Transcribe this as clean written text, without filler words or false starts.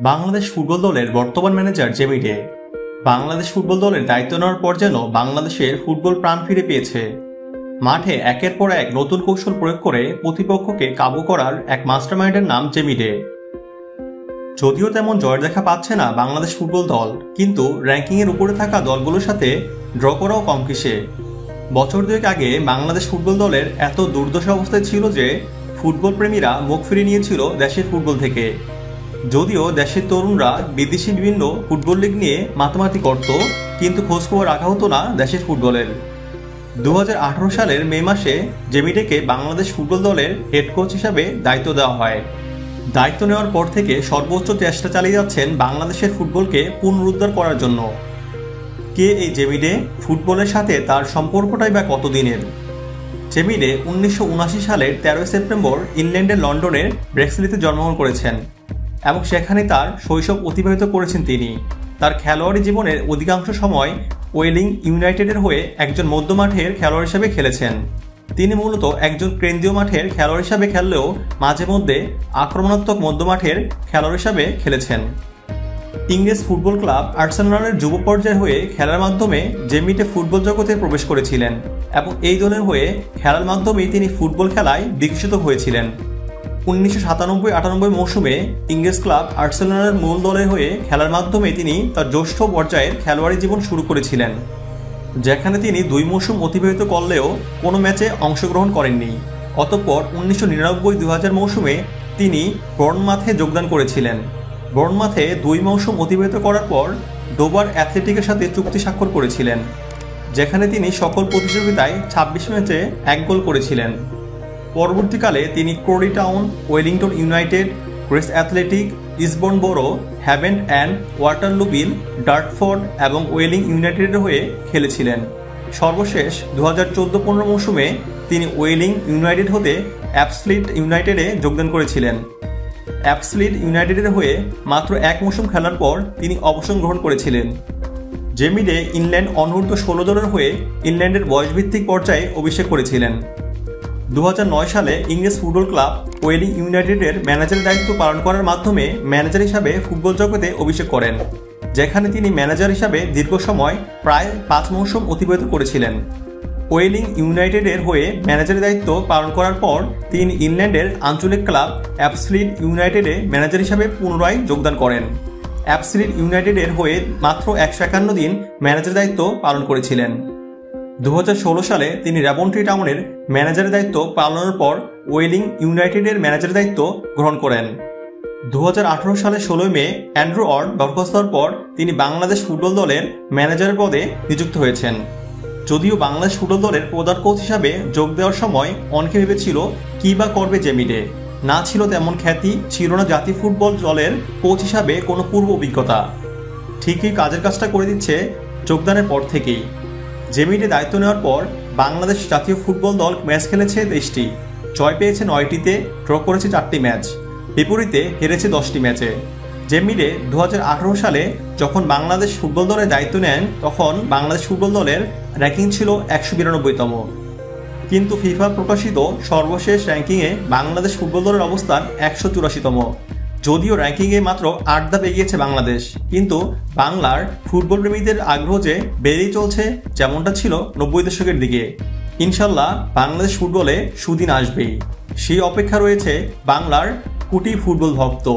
Bangladesh football দলের বর্তমান manager Jamie day. Bangladesh football দলের দায়িত্ব নেওয়ার পর যেন বাংলাদেশের ফুটবল প্রাণ ফিরে পেয়েছে। মাঠে একের পর এক নতুন কৌশল প্রয়োগ করে প্রতিপক্ষকে কাবু করার এক মাস্টারমাইন্ডের নাম জেমি ডে। যদিও তেমন জয়ের দেখা পাচ্ছে না বাংলাদেশ ফুটবল দল, কিন্তু র্যাঙ্কিংয়ের উপরে থাকা দলগুলোর সাথে ড্র করাও কম কিসে। বছর দুয়েক আগে বাংলাদেশ ফুটবল দলের এত দুর্দশা অবস্থায় ছিল যে ফুটবল প্রেমীরা মুখ ফিরিয়ে নিয়েছিল দেশের ফুটবল থেকে। যদিও দেশের তরুণরা বিদেশি বিভিন্ন ফুটবল লিগ নিয়ে মাতামাতি করত, কিন্তু খোঁজখবর রাখা হতো না দেশের ফুটবলের। 2018 সালের মে মাসে জেমি ডেকে বাংলাদেশ ফুটবল দলের হেড কোচ হিসাবে দায়িত্ব দেওয়া হয়। দায়িত্ব নেওয়ার পর থেকে সর্বোচ্চ চেষ্টা চালিয়ে যাচ্ছেন বাংলাদেশের ফুটবলকে পুনরুদ্ধার করার জন্য। কে এই জেমি ডে? ফুটবলের সাথে তার সম্পর্কটাই বা কতদিনের? জেমি ডে 1979 সালের 13 সেপ্টেম্বর ইংল্যান্ডের লন্ডনের ব্রেক্সলিতে জন্মগ্রহণ করেছেন এবং সেখানে তার শৈশব অতিবাহিত করেছেন তিনি। তার খেলোয়াড়ি জীবনের অধিকাংশ সময় ওয়েলিং ইউনাইটেডের হয়ে একজন মধ্যমাঠের খেলোয়াড় হিসেবে খেলেছেন। তিনি মূলত একজন কেন্দ্রীয় মাঠের খেলোয়াড় হিসাবে খেললেও মাঝে মধ্যে আক্রমণাত্মক মধ্যমাঠের খেলোয়াড় হিসাবে খেলেছেন। ইংরেজ ফুটবল ক্লাব আর্সেনালের যুব পর্যায়ে হয়ে খেলার মাধ্যমে জেমি ডে ফুটবল জগতে প্রবেশ করেছিলেন এবং এই দলের হয়ে খেলার মাধ্যমেই তিনি ফুটবল খেলায় বিকশিত হয়েছিলেন। 1997-98 মৌসুমে ইংরেজ ক্লাব আর্সেনালের মূল দলের হয়ে খেলার মাধ্যমে তিনি তার জ্যেষ্ঠ পর্যায়ের খেলোয়াড়ি জীবন শুরু করেছিলেন, যেখানে তিনি 2 মৌসুম অতিবাহিত করলেও কোনো ম্যাচে অংশগ্রহণ করেননি। অতঃপর 1999-2000 মৌসুমে তিনি বর্নমাথে যোগদান করেছিলেন। বর্নমাথে 2 মৌসুম অতিবাহিত করার পর ডোভার অ্যাথলেটিকের সাথে চুক্তি স্বাক্ষর করেছিলেন, যেখানে তিনি সকল প্রতিযোগিতায় 26 ম্যাচে 1 গোল করেছিলেন। পরবর্তীকালে তিনি Croydon Town, Wellington United, Grays Athletic, Eastbourne Borough, Havant and Waterlooville, Dartford এবং ওয়েলিং ইউনাইটেডের হয়ে খেলেছিলেন। সর্বশেষ 2014-15 মৌসুমে তিনি ওয়েলিং ইউনাইটেড হতে অ্যাপসলিট ইউনাইটেডে যোগদান করেছিলেন। অ্যাপসলিট ইউনাইটেডের হয়ে মাত্র 1 মৌসুম খেলার পর তিনি অবসর গ্রহণ করেছিলেন। জেমি ডে ইংল্যান্ড অনূর্ধ্ব 16 দলের হয়ে ইংল্যান্ডের বয়সভিত্তিক পর্যায়ে অভিষেক করেছিলেন। 2009 সালে ইংরেজ ফুটবল ক্লাব ওয়েলিং ইউনাইটেডের ম্যানেজারের দায়িত্ব পালন করার মাধ্যমে ম্যানেজার হিসাবে ফুটবল জগতে অভিষেক করেন, যেখানে তিনি ম্যানেজার হিসাবে দীর্ঘ সময় প্রায় 5 মৌসুম অতিবাহিত করেছিলেন। ওয়েলিং ইউনাইটেডের হয়ে ম্যানেজারের দায়িত্ব পালন করার পর তিনি ইংল্যান্ডের আঞ্চলিক ক্লাব অ্যাপসলিট ইউনাইটেডে ম্যানেজার হিসাবে পুনরায় যোগদান করেন। অ্যাপসলিট ইউনাইটেডের হয়ে মাত্র 151 দিন ম্যানেজারের দায়িত্ব পালন করেছিলেন। 2016 সালে তিনি রেভনট্রি টাউনের ম্যানেজারের দায়িত্ব পালনের পর ওয়েলিং ইউনাইটেডের ম্যানেজারের দায়িত্ব গ্রহণ করেন। 2018 সালের 16 মে অ্যান্ড্রু ওয়ার্ড বরখাস্ত হওয়ার পর তিনি বাংলাদেশ ফুটবল দলের ম্যানেজারের পদে নিযুক্ত হয়েছেন। যদিও বাংলাদেশ ফুটবল দলের প্রধান কোচ হিসাবে যোগ দেওয়ার সময় অনেকে ভেবেছিল কী বা করবে জেমি ডে। না ছিল তেমন খ্যাতি, ছিল না জাতীয় ফুটবল দলের কোচ হিসাবে কোনো পূর্ব অভিজ্ঞতা। ঠিকই কাজের কাজটা করে দিচ্ছে যোগদানের পর থেকেই। জেমি ডে দায়িত্ব নেওয়ার পর বাংলাদেশ জাতীয় ফুটবল দল ম্যাচ খেলেছে 23টি, জয় পেয়েছে 9টিতে, ড্র করেছে 4টি ম্যাচ, বিপরীতে হেরেছে 10টি ম্যাচে। জেমি ডে 2018 সালে যখন বাংলাদেশ ফুটবল দলের দায়িত্ব নেন তখন বাংলাদেশ ফুটবল দলের র্যাঙ্কিং ছিল 192তম, কিন্তু ফিফা প্রকাশিত সর্বশেষ র্যাঙ্কিংয়ে বাংলাদেশ ফুটবল দলের অবস্থান 184তম। যদিও র্যাঙ্কিংয়ে মাত্র 8 ধাপ এগিয়েছে বাংলাদেশ, কিন্তু বাংলার ফুটবল প্রেমীদের আগ্রহ যে বেড়েই চলছে, যেমনটা ছিল 90 দশকের দিকে। ইনশাল্লাহ বাংলাদেশ ফুটবলে সুদিন আসবেই, সেই অপেক্ষা রয়েছে বাংলার কোটি ফুটবল ভক্ত।